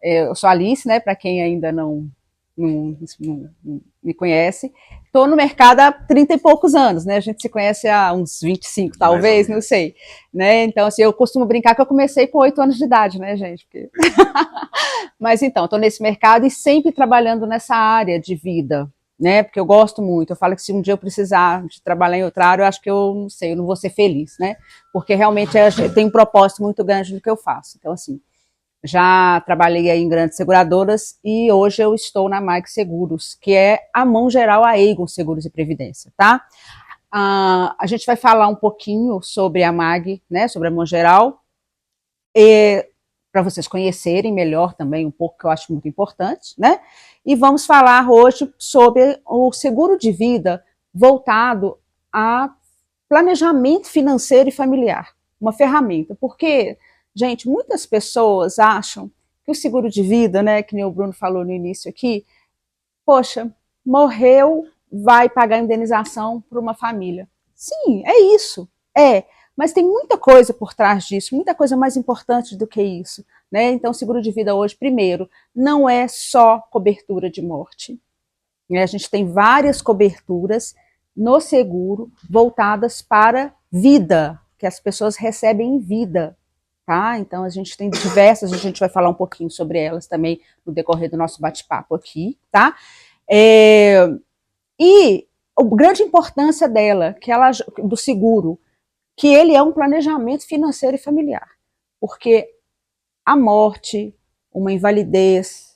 Eu sou Alice, né, para quem ainda não me conhece. Estou no mercado há 30 e poucos anos, né? A gente se conhece há uns 25, talvez, não sei. Né? Então, assim, eu costumo brincar que eu comecei com 8 anos de idade, né, gente? Porque... Mas então, estou nesse mercado e sempre trabalhando nessa área de vida, né? Porque eu gosto muito. Eu falo que se um dia eu precisar de trabalhar em outra área, eu acho que eu não sei, eu não vou ser feliz, né? Porque realmente tem um propósito muito grande do que eu faço. Então, assim, já trabalhei aí em grandes seguradoras e hoje eu estou na MAG Seguros, que é a mão geral a Aegon Seguros e Previdência, tá? A gente vai falar um pouquinho sobre a MAG, né, sobre a mão geral, para vocês conhecerem melhor também um pouco, que eu acho muito importante, né? E vamos falar hoje sobre o seguro de vida voltado a planejamento financeiro e familiar, uma ferramenta, porque, gente, muitas pessoas acham que o seguro de vida, né, que nem o Bruno falou no início aqui, poxa, morreu, vai pagar indenização para uma família. Sim, é isso, mas tem muita coisa por trás disso, muita coisa mais importante do que isso, né? Então, o seguro de vida hoje, primeiro, não é só cobertura de morte, né? A gente tem várias coberturas no seguro voltadas para vida, que as pessoas recebem em vida, tá? Então a gente tem diversas, a gente vai falar um pouquinho sobre elas também no decorrer do nosso bate-papo aqui, tá? E a grande importância dela, que ela, do seguro, que ele é um planejamento financeiro e familiar, porque a morte, uma invalidez,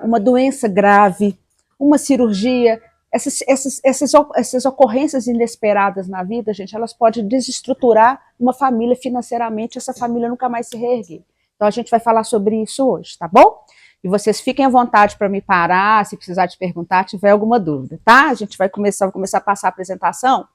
uma doença grave, uma cirurgia, essas ocorrências inesperadas na vida, gente, elas podem desestruturar uma família financeiramente, essa família nunca mais se reerguer. Então a gente vai falar sobre isso hoje, tá bom? E vocês fiquem à vontade para me parar, se precisar de perguntar, tiver alguma dúvida, tá? A gente vai começar a passar a apresentação.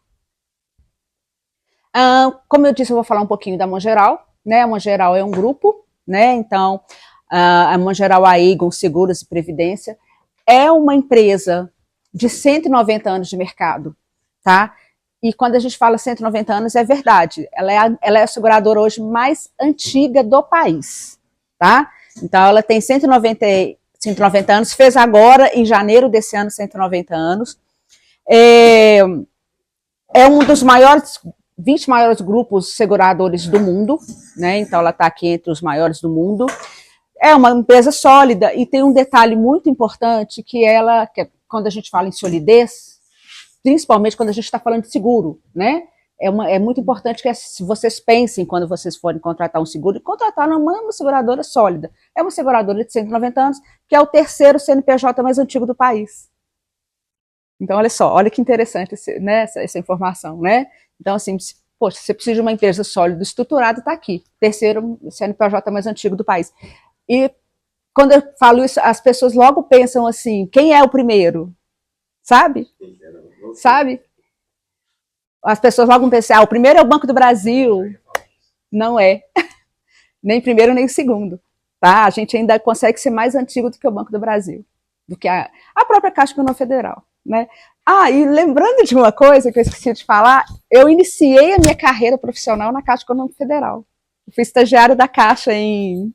Como eu disse, eu vou falar um pouquinho da Mongeral, né? A Mongeral é um grupo, né? Então, a Mongeral Aegon Seguros e Previdência é uma empresa de 190 anos de mercado, tá? E quando a gente fala 190 anos, é verdade. Ela é a seguradora hoje mais antiga do país, tá? Então, ela tem 190 anos, fez agora, em janeiro desse ano, 190 anos. É um dos maiores 20 maiores grupos seguradores do mundo, né? Então ela está aqui entre os maiores do mundo. É uma empresa sólida e tem um detalhe muito importante que quando a gente fala em solidez, principalmente quando a gente está falando de seguro, né? É muito importante que vocês pensem quando vocês forem contratar um seguro, e contratar uma seguradora sólida. É uma seguradora de 190 anos, que é o terceiro CNPJ mais antigo do país. Então, olha só, olha que interessante né, essa informação, né? Então, assim, poxa, você precisa de uma empresa sólida, estruturada, está aqui. Terceiro CNPJ mais antigo do país. E quando eu falo isso, as pessoas logo pensam assim, quem é o primeiro? Sabe? Sabe? As pessoas logo pensam, o primeiro é o Banco do Brasil. Não é. Nem primeiro, nem segundo. Tá? A gente ainda consegue ser mais antigo do que o Banco do Brasil. Do que a própria Caixa Econômica Federal. Né? E lembrando de uma coisa que eu esqueci de falar, eu iniciei a minha carreira profissional na Caixa Econômica Federal. Eu fui estagiária da Caixa em...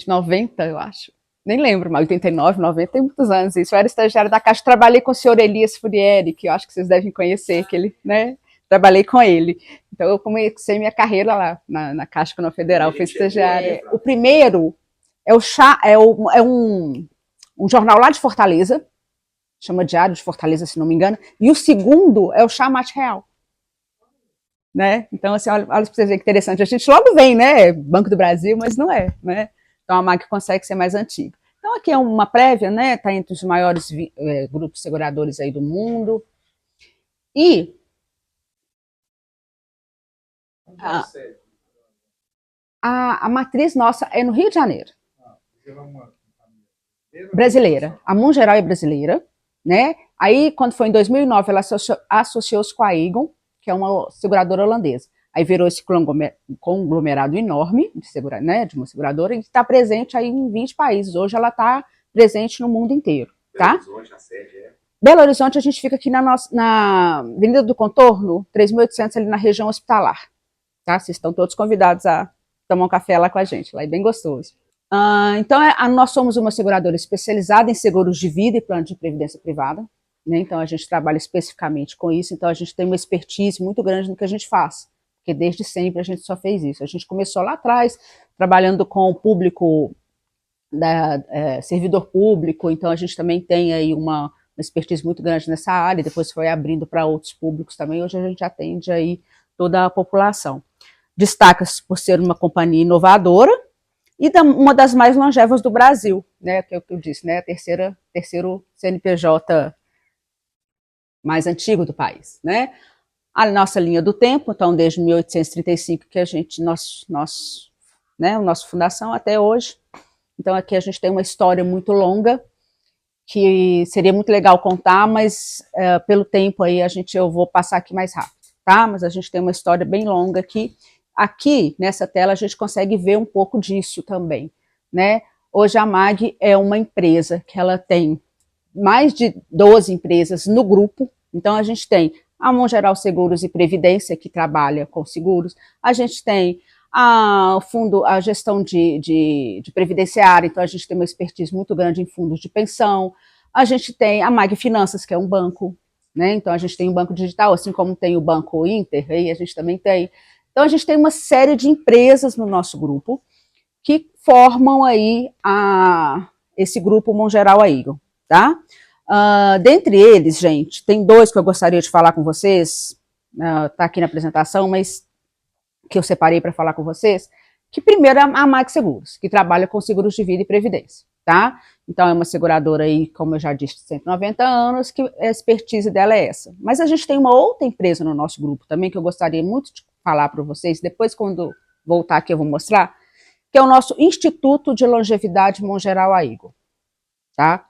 90, eu acho. Nem lembro, mas 89, 90, tem muitos anos isso. Eu era estagiária da Caixa, trabalhei com o senhor Elias Furieri, que eu acho que vocês devem conhecer, que ele, né? Trabalhei com ele. Então eu comecei minha carreira lá na Caixa Econômica Federal, fui estagiária. O primeiro é um jornal lá de Fortaleza, chama Diário de Fortaleza, se não me engano, e o segundo é o Chá Mate Real. Né? Então, assim, olha para você ver que interessante. A gente logo vem, né? Banco do Brasil, mas não é, né? Então, a MAG consegue ser mais antiga. Então, aqui é uma prévia, né? Está entre os maiores grupos seguradores aí do mundo. E a matriz nossa é no Rio de Janeiro. Brasileira. A Mongeral é brasileira, né? Aí, quando foi em 2009, ela associou-se com a Aegon, que é uma seguradora holandesa. Aí virou esse conglomerado enorme de uma seguradora e está presente aí em 20 países. Hoje ela está presente no mundo inteiro. Tá? Belo Horizonte, a sede é? Belo Horizonte, a gente fica aqui na Avenida do Contorno, 3.800, ali na região hospitalar. Tá? Vocês estão todos convidados a tomar um café lá com a gente, lá é bem gostoso. Então, nós somos uma seguradora especializada em seguros de vida e plano de previdência privada, né? Então, a gente trabalha especificamente com isso, então a gente tem uma expertise muito grande no que a gente faz, porque desde sempre a gente só fez isso. A gente começou lá atrás, trabalhando com o público, servidor público, então a gente também tem aí uma expertise muito grande nessa área, depois foi abrindo para outros públicos também, hoje a gente atende aí toda a população. Destaca-se por ser uma companhia inovadora e uma das mais longevas do Brasil, né, que é o que eu disse, né, terceiro CNPJ mais antigo do país, né. A nossa linha do tempo, então desde 1835 que a gente, né, a nossa fundação até hoje, então aqui a gente tem uma história muito longa, que seria muito legal contar, mas pelo tempo aí eu vou passar aqui mais rápido, tá? Mas a gente tem uma história bem longa aqui. Aqui, nessa tela, a gente consegue ver um pouco disso também, né? Hoje a MAG é uma empresa que ela tem mais de 12 empresas no grupo, então a gente tem a Mongeral Seguros e Previdência, que trabalha com seguros, a gente tem a gestão de previdenciária, então a gente tem uma expertise muito grande em fundos de pensão, a gente tem a MAG Finanças, que é um banco, né? Então a gente tem um banco digital, assim como tem o Banco Inter, aí a gente também tem. Então a gente tem uma série de empresas no nosso grupo que formam aí esse grupo Mongeral Aigo, tá? Dentre eles, gente, tem dois que eu gostaria de falar com vocês, tá aqui na apresentação, mas que eu separei para falar com vocês, que primeiro é a MAG Seguros, que trabalha com seguros de vida e previdência, tá? Então é uma seguradora aí, como eu já disse, de 190 anos, que a expertise dela é essa. Mas a gente tem uma outra empresa no nosso grupo também, que eu gostaria muito de falar para vocês, depois quando voltar aqui eu vou mostrar, que é o nosso Instituto de Longevidade Mongeral Aigo, tá?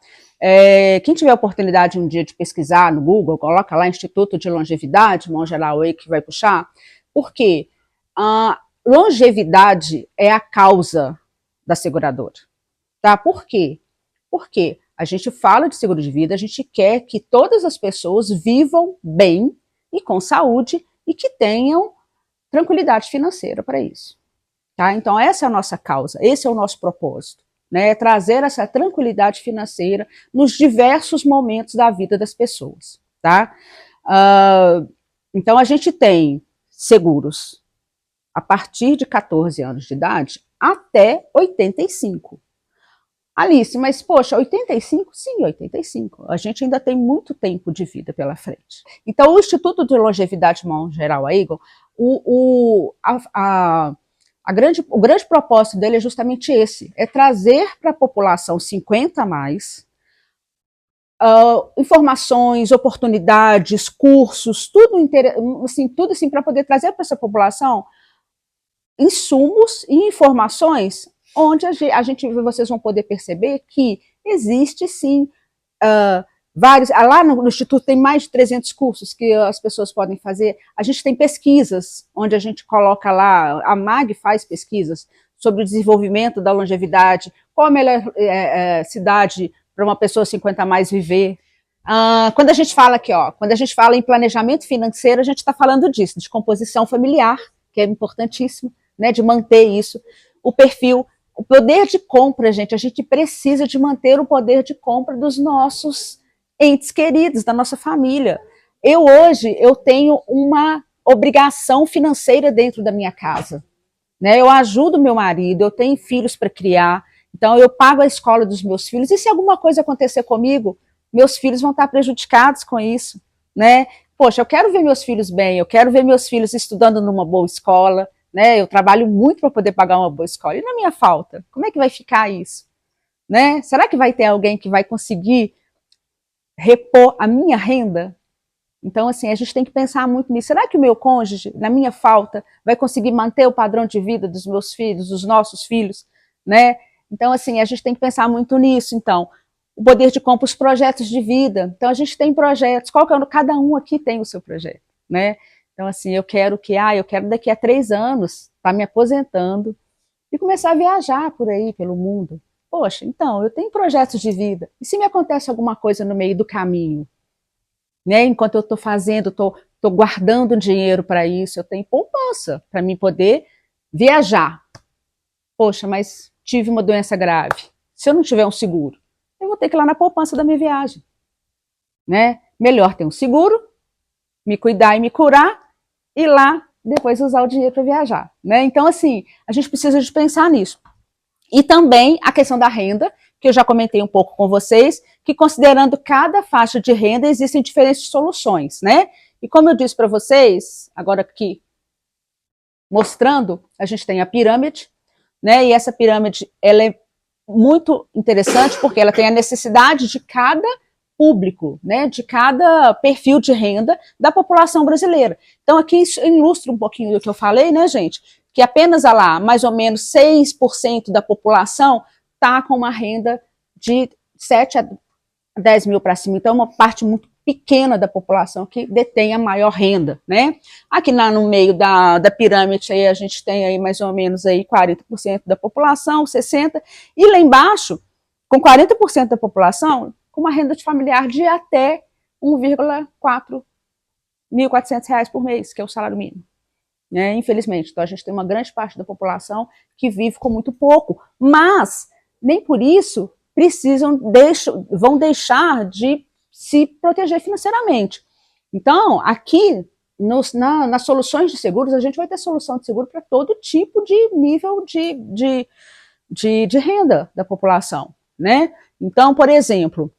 Quem tiver a oportunidade um dia de pesquisar no Google, coloca lá Instituto de Longevidade Mongeral Aigo, que vai puxar, porque a longevidade é a causa da seguradora, tá? Por quê? Porque a gente fala de seguro de vida, a gente quer que todas as pessoas vivam bem e com saúde e que tenham tranquilidade financeira para isso, tá? Então essa é a nossa causa, esse é o nosso propósito, né? Trazer essa tranquilidade financeira nos diversos momentos da vida das pessoas, tá? Então a gente tem seguros a partir de 14 anos de idade até 85. Alice, mas poxa, 85? Sim, 85. A gente ainda tem muito tempo de vida pela frente. Então, o Instituto de Longevidade Mongeral Aigo, o grande propósito dele é justamente esse, é trazer para a população 50 a mais informações, oportunidades, cursos, tudo assim para poder trazer para essa população insumos e informações onde vocês vão poder perceber que existe sim vários, lá no Instituto tem mais de 300 cursos que as pessoas podem fazer, a gente tem pesquisas, onde a gente coloca lá, a MAG faz pesquisas sobre o desenvolvimento da longevidade, qual a melhor cidade para uma pessoa 50 a mais viver. Quando a gente fala aqui, quando a gente fala em planejamento financeiro, a gente está falando disso, de composição familiar, que é importantíssimo, né, de manter isso, o perfil, o poder de compra, gente, a gente precisa de manter o poder de compra dos nossos entes queridos, da nossa família. Hoje, eu tenho uma obrigação financeira dentro da minha casa, né, eu ajudo meu marido, eu tenho filhos para criar, então eu pago a escola dos meus filhos, e se alguma coisa acontecer comigo, meus filhos vão estar prejudicados com isso, né, poxa, eu quero ver meus filhos bem, eu quero ver meus filhos estudando numa boa escola, né? Eu trabalho muito para poder pagar uma boa escola. E na minha falta? Como é que vai ficar isso? Né? Será que vai ter alguém que vai conseguir repor a minha renda? Então, assim, a gente tem que pensar muito nisso. Será que o meu cônjuge, na minha falta, vai conseguir manter o padrão de vida dos meus filhos, dos nossos filhos? Né? Então, assim, a gente tem que pensar muito nisso. Então, o poder de compra, os projetos de vida. Então, a gente tem projetos. Cada um aqui tem o seu projeto, né? Então, assim, eu quero daqui a 3 anos estar me aposentando e começar a viajar por aí, pelo mundo. Poxa, então, eu tenho projetos de vida. E se me acontece alguma coisa no meio do caminho? Né? Enquanto eu estou fazendo, estou guardando dinheiro para isso, eu tenho poupança para mim poder viajar. poxa, mas tive uma doença grave. Se eu não tiver um seguro, eu vou ter que ir lá na poupança da minha viagem, né? Melhor ter um seguro, me cuidar e me curar, e lá depois usar o dinheiro para viajar, né? Então, assim, a gente precisa de pensar nisso. E também a questão da renda, que eu já comentei um pouco com vocês, que considerando cada faixa de renda, existem diferentes soluções, né? E como eu disse para vocês, agora aqui mostrando, a gente tem a pirâmide, né? E essa pirâmide, ela é muito interessante porque ela tem a necessidade de cada público, né? De cada perfil de renda da população brasileira. Então aqui isso ilustra um pouquinho do que eu falei, né, gente? Que apenas lá, mais ou menos 6% da população está com uma renda de 7 a 10 mil para cima. Então, uma parte muito pequena da população que detém a maior renda, né? Aqui no meio da pirâmide aí, a gente tem aí mais ou menos aí 40% da população, 60%, e lá embaixo, com 40% da população, com uma renda de familiar de até 1,4 R$ 1.400 por mês, que é o salário mínimo. Né? Infelizmente, então a gente tem uma grande parte da população que vive com muito pouco, mas nem por isso vão deixar de se proteger financeiramente. Então, aqui, nas soluções de seguros, a gente vai ter solução de seguro para todo tipo de nível de renda da população, né? Então, por exemplo,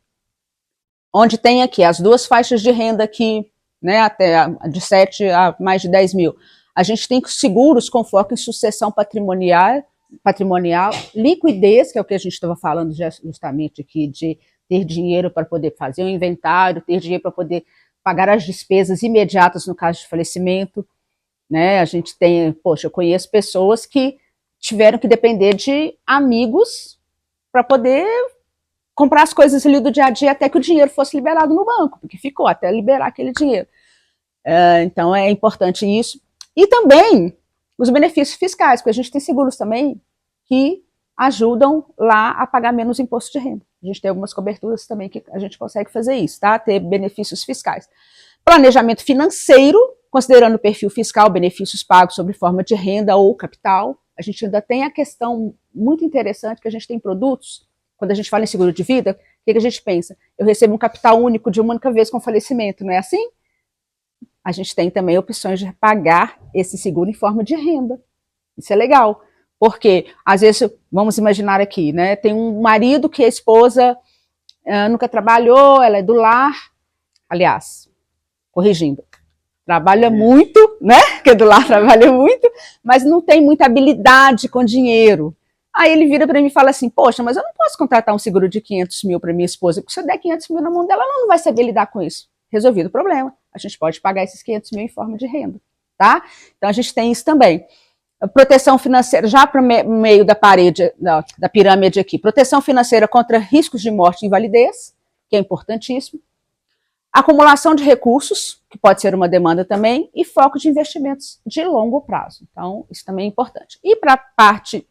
onde tem aqui as duas faixas de renda aqui, né, até de 7 a mais de 10 mil, a gente tem seguros com foco em sucessão patrimonial, liquidez, que é o que a gente estava falando justamente aqui, de ter dinheiro para poder fazer um inventário, ter dinheiro para poder pagar as despesas imediatas no caso de falecimento, né? A gente tem, poxa, eu conheço pessoas que tiveram que depender de amigos para poder comprar as coisas ali do dia a dia até que o dinheiro fosse liberado no banco, porque ficou até liberar aquele dinheiro. Então é importante isso. E também os benefícios fiscais, porque a gente tem seguros também que ajudam lá a pagar menos imposto de renda. A gente tem algumas coberturas também que a gente consegue fazer isso, tá? Ter benefícios fiscais. Planejamento financeiro, considerando o perfil fiscal, benefícios pagos sobre forma de renda ou capital. A gente ainda tem a questão muito interessante que a gente tem produtos, quando a gente fala em seguro de vida, o que a gente pensa? Eu recebo um capital único de uma única vez com falecimento, não é assim? A gente tem também opções de pagar esse seguro em forma de renda. Isso é legal, porque às vezes, vamos imaginar aqui, né? Tem um marido que a esposa nunca trabalhou, ela é do lar, aliás, corrigindo, trabalha muito, né? Porque do lar trabalha muito, mas não tem muita habilidade com dinheiro. Aí ele vira para mim e fala assim, poxa, mas eu não posso contratar um seguro de 500 mil para minha esposa, porque se eu der 500 mil na mão dela, ela não vai saber lidar com isso. Resolvido o problema, a gente pode pagar esses 500 mil em forma de renda, tá? Então a gente tem isso também. Proteção financeira, já para o meio da parede, da pirâmide aqui, proteção financeira contra riscos de morte e invalidez, que é importantíssimo. Acumulação de recursos, que pode ser uma demanda também, e foco de investimentos de longo prazo. Então, isso também é importante. E para a parte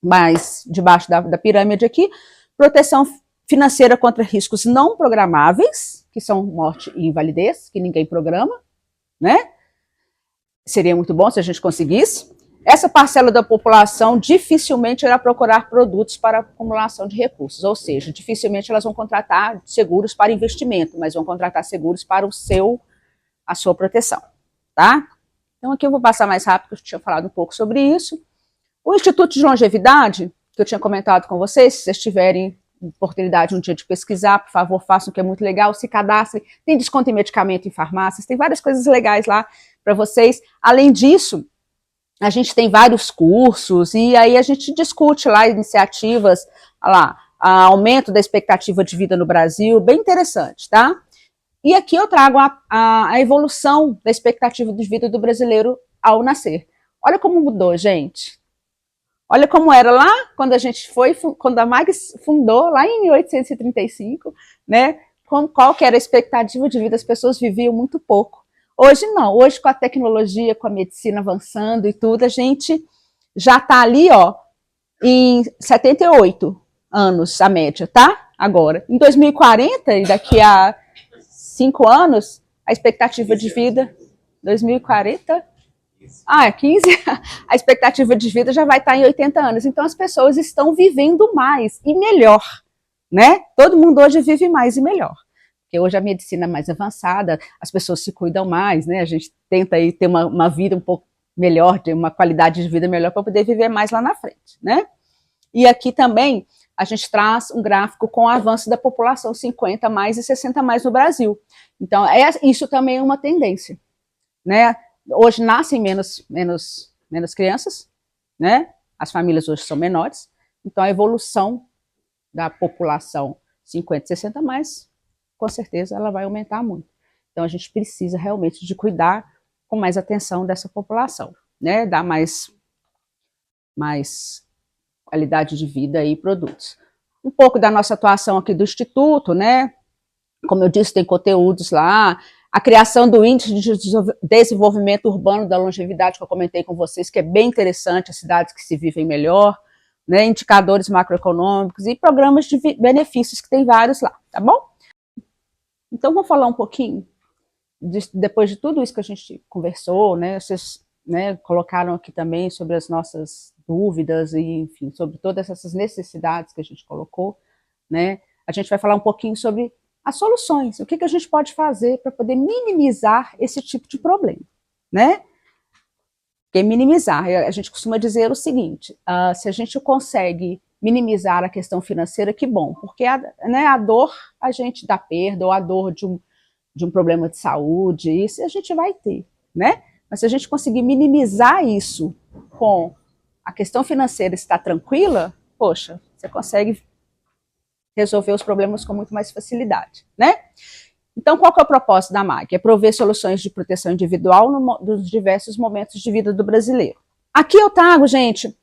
mais debaixo da pirâmide aqui, proteção financeira contra riscos não programáveis, que são morte e invalidez, que ninguém programa, né? Seria muito bom se a gente conseguisse. Essa parcela da população dificilmente irá procurar produtos para acumulação de recursos, ou seja, dificilmente elas vão contratar seguros para investimento, mas vão contratar seguros para a sua proteção, tá? Então aqui eu vou passar mais rápido, porque eu tinha falado um pouco sobre isso. O Instituto de Longevidade, que eu tinha comentado com vocês, se vocês tiverem oportunidade um dia de pesquisar, por favor, façam, que é muito legal, se cadastrem, tem desconto em medicamento em farmácias, tem várias coisas legais lá para vocês. Além disso, a gente tem vários cursos, e aí a gente discute lá iniciativas, lá, aumento da expectativa de vida no Brasil, bem interessante, tá? E aqui eu trago a evolução da expectativa de vida do brasileiro ao nascer. Olha como mudou, gente. Olha como era lá quando quando a MAG fundou, lá em 1835, né? Qual que era a expectativa de vida? As pessoas viviam muito pouco. Hoje não, hoje com a tecnologia, com a medicina avançando e tudo, a gente já está ali, ó, em 78 anos a média, tá? Agora, em 2040, e daqui a 5 anos, a expectativa de vida, 2040, Ah, 15, a expectativa de vida já vai estar em 80 anos. Então as pessoas estão vivendo mais e melhor, né? Todo mundo hoje vive mais e melhor. Porque hoje a medicina é mais avançada, as pessoas se cuidam mais, né? A gente tenta aí ter uma vida um pouco melhor, ter uma qualidade de vida melhor para poder viver mais lá na frente, né? E aqui também a gente traz um gráfico com o avanço da população 50 mais e 60 mais no Brasil. Então, isso também é uma tendência, né? Hoje nascem menos crianças, né? As famílias hoje são menores, então a evolução da população 50, 60 mais, com certeza ela vai aumentar muito. Então a gente precisa realmente de cuidar com mais atenção dessa população, né? Dar mais qualidade de vida e produtos. Um pouco da nossa atuação aqui do Instituto, né? Como eu disse, tem conteúdos lá, a criação do Índice de Desenvolvimento Urbano da Longevidade, que eu comentei com vocês, que é bem interessante, as cidades que se vivem melhor, né, indicadores macroeconômicos e programas de benefícios, que tem vários lá, tá bom? Então, vamos falar um pouquinho, depois de tudo isso que a gente conversou, né, vocês, né, colocaram aqui também sobre as nossas dúvidas e, enfim, sobre todas essas necessidades que a gente colocou, né, a gente vai falar um pouquinho sobre as soluções, o que a gente pode fazer para poder minimizar esse tipo de problema, né? Porque minimizar, a gente costuma dizer o seguinte, se a gente consegue minimizar a questão financeira, que bom, porque a dor a gente da perda, ou a dor de um problema de saúde, isso a gente vai ter, né? Mas se a gente conseguir minimizar isso com a questão financeira estar tranquila, poxa, você consegue resolver os problemas com muito mais facilidade, né? Então, qual que é o propósito da MAG? É prover soluções de proteção individual nos diversos momentos de vida do brasileiro. Aqui eu trago, gente,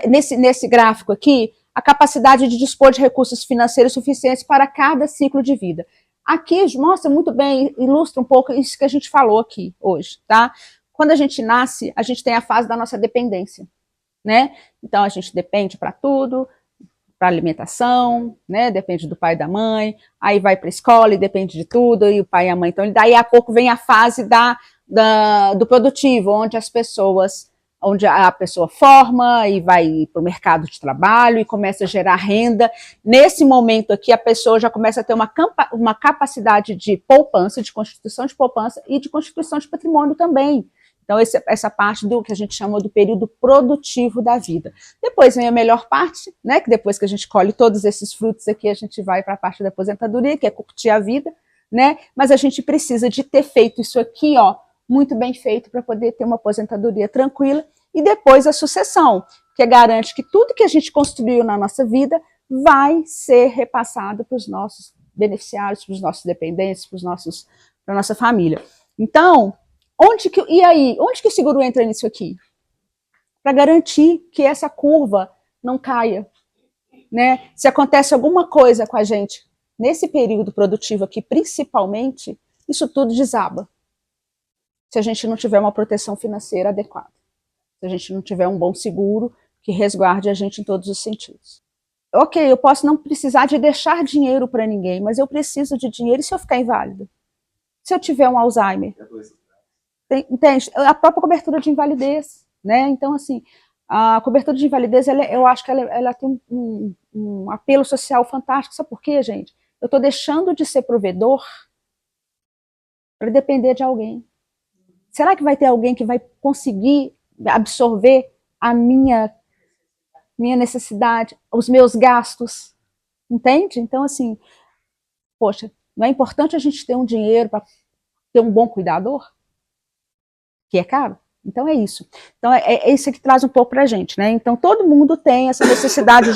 nesse gráfico aqui, a capacidade de dispor de recursos financeiros suficientes para cada ciclo de vida. Aqui mostra muito bem, ilustra um pouco isso que a gente falou aqui hoje, tá? Quando a gente nasce, a gente tem a fase da nossa dependência, né? Então, a gente depende para tudo, para alimentação, né? Depende do pai e da mãe, aí vai para a escola e depende de tudo, e o pai e a mãe. Então, daí a pouco vem a fase do produtivo, onde a pessoa forma e vai para o mercado de trabalho e começa a gerar renda. Nesse momento aqui, a pessoa já começa a ter uma capacidade de poupança, de constituição de poupança e de constituição de patrimônio também. Então, essa parte do que a gente chama do período produtivo da vida. Depois vem a melhor parte, né? Que depois que a gente colhe todos esses frutos aqui, a gente vai para a parte da aposentadoria, que é curtir a vida, né? Mas a gente precisa de ter feito isso aqui, ó, muito bem feito para poder ter uma aposentadoria tranquila. E depois a sucessão, que garante que tudo que a gente construiu na nossa vida vai ser repassado para os nossos beneficiários, para os nossos dependentes, para a nossa família. Então, onde que o seguro entra nisso aqui? Para garantir que essa curva não caia, né? Se acontece alguma coisa com a gente nesse período produtivo aqui, principalmente, isso tudo desaba. Se a gente não tiver uma proteção financeira adequada. Se a gente não tiver um bom seguro que resguarde a gente em todos os sentidos. Ok, eu posso não precisar de deixar dinheiro para ninguém, mas eu preciso de dinheiro e se eu ficar inválido? Se eu tiver um Alzheimer? Entende? A própria cobertura de invalidez, né? Então, assim, a cobertura de invalidez, eu acho que ela tem um apelo social fantástico. Sabe por quê, gente? Eu estou deixando de ser provedor para depender de alguém. Será que vai ter alguém que vai conseguir absorver a minha necessidade, os meus gastos? Entende? Então, assim, poxa, não é importante a gente ter um dinheiro para ter um bom cuidador? Que é caro? Então é isso. Então é isso que traz um pouco para a gente, né? Então todo mundo tem essa necessidade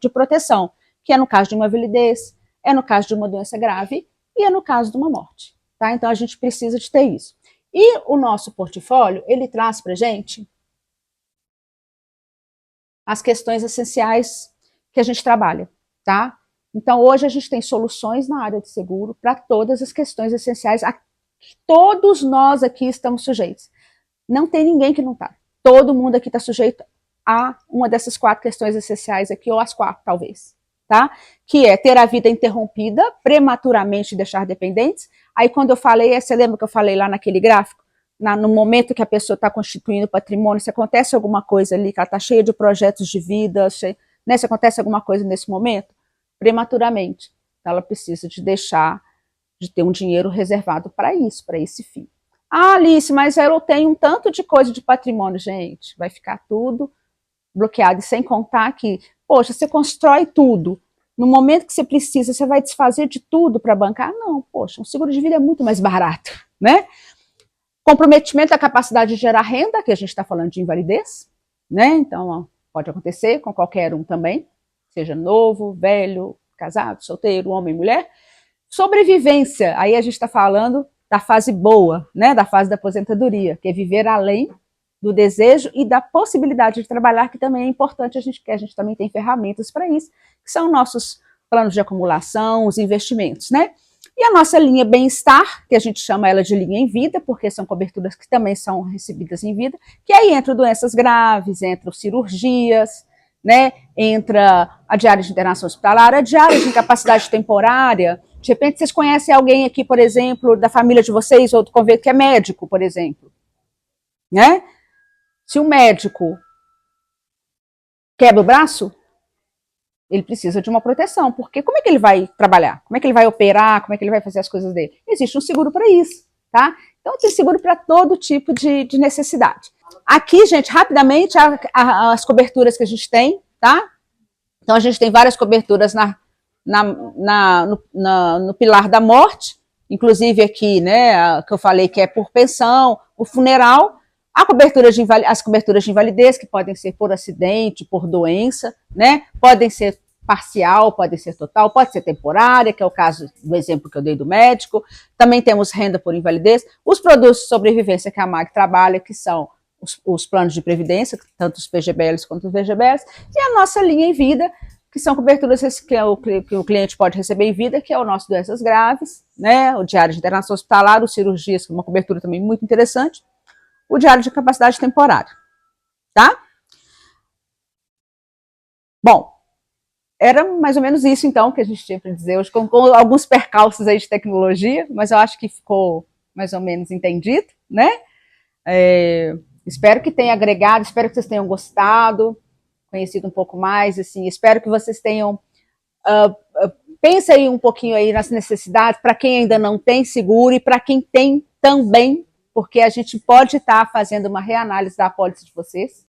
de proteção, que é no caso de uma invalidez, é no caso de uma doença grave e é no caso de uma morte, tá? Então a gente precisa de ter isso. E o nosso portfólio, ele traz para a gente as questões essenciais que a gente trabalha, tá? Então hoje a gente tem soluções na área de seguro para todas as questões essenciais a que todos nós aqui estamos sujeitos. Não tem ninguém que não está. Todo mundo aqui está sujeito a uma dessas 4 questões essenciais aqui, ou as 4, talvez, tá? Que é ter a vida interrompida, prematuramente deixar dependentes. Aí, quando eu falei, você lembra que eu falei lá naquele gráfico? no momento que a pessoa está constituindo patrimônio, se acontece alguma coisa ali, que ela está cheia de projetos de vida, né, se acontece alguma coisa nesse momento, prematuramente, ela precisa de ter um dinheiro reservado para isso, para esse fim. Ah, Alice, mas eu tenho um tanto de coisa de patrimônio, gente, vai ficar tudo bloqueado, e sem contar que, poxa, você constrói tudo, no momento que você precisa, você vai desfazer de tudo para bancar? Não, poxa, um seguro de vida é muito mais barato, né? Comprometimento da capacidade de gerar renda, que a gente está falando de invalidez, né? Então, ó, pode acontecer com qualquer um também, seja novo, velho, casado, solteiro, homem, mulher. Sobrevivência, aí a gente está falando da fase boa, né? Da fase da aposentadoria, que é viver além do desejo e da possibilidade de trabalhar, que também é importante, que a gente também tem ferramentas para isso, que são nossos planos de acumulação, os investimentos, né? E a nossa linha bem-estar, que a gente chama ela de linha em vida, porque são coberturas que também são recebidas em vida, que aí entra doenças graves, entra cirurgias, né? Entra a diária de internação hospitalar, a diária de incapacidade temporária. De repente vocês conhecem alguém aqui, por exemplo, da família de vocês, ou do convento, que é médico, por exemplo, né? Se o médico quebra o braço, ele precisa de uma proteção, porque como é que ele vai trabalhar? Como é que ele vai operar? Como é que ele vai fazer as coisas dele? Existe um seguro para isso, tá? Então tem seguro para todo tipo de necessidade. Aqui, gente, rapidamente, as coberturas que a gente tem, tá? Então a gente tem várias coberturas no pilar da morte, inclusive aqui, né, que eu falei que é por pensão, o funeral, as coberturas de invalidez, que podem ser por acidente, por doença, né? Podem ser parcial, pode ser total, pode ser temporária, que é o caso do exemplo que eu dei do médico. Também temos renda por invalidez. Os produtos de sobrevivência que a MAG trabalha, que são os planos de previdência, tanto os PGBLs quanto os VGBLs, e a nossa linha em vida, que são coberturas que o cliente pode receber em vida, que é o nosso doenças graves, né? O diário de internação hospitalar, o cirurgias, que é uma cobertura também muito interessante, o diário de capacidade temporária, tá? Bom, era mais ou menos isso, então, que a gente tinha para dizer hoje, com alguns percalços aí de tecnologia, mas eu acho que ficou mais ou menos entendido, né? Espero que tenha agregado, espero que vocês tenham gostado, conhecido um pouco mais, assim, espero que vocês tenham pensa aí um pouquinho aí nas necessidades, para quem ainda não tem seguro e para quem tem também, porque a gente pode estar fazendo uma reanálise da apólice de vocês,